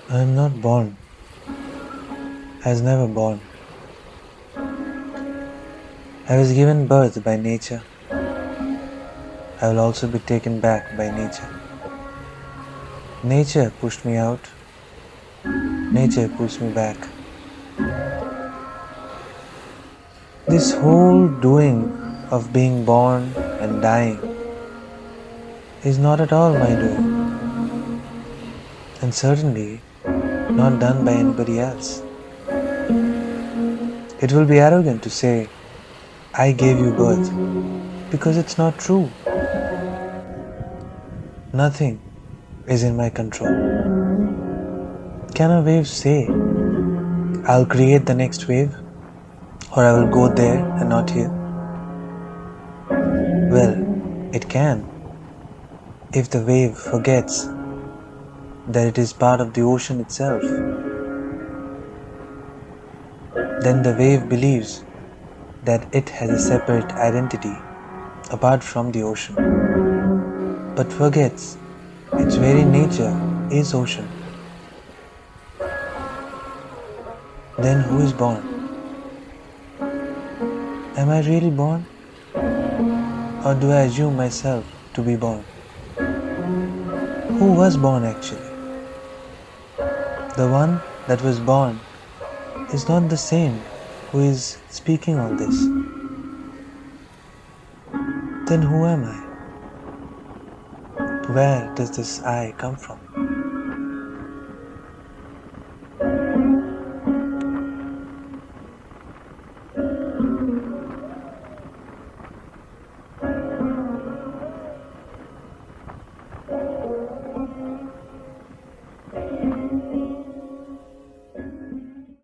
I am not born, I was never born. I was given birth by nature. I will also be taken back by nature. Nature pushed me out, nature pulls me back. This whole doing of being born and dying is not at all my doing, and certainly not done by anybody else. It will be arrogant to say, I gave you birth, because it's not true. Nothing is in my control. Can a wave say, I'll create the next wave, or I will go there and not here? Well, it can, if the wave forgets that it is part of the ocean itself. Then the wave believes that it has a separate identity apart from the ocean, but forgets its very nature is ocean. Then who is born? Am I really born? Or do I assume myself to be born? Who was born actually? The one that was born is not the same who is speaking all this. Then who am I? Where does this I come from?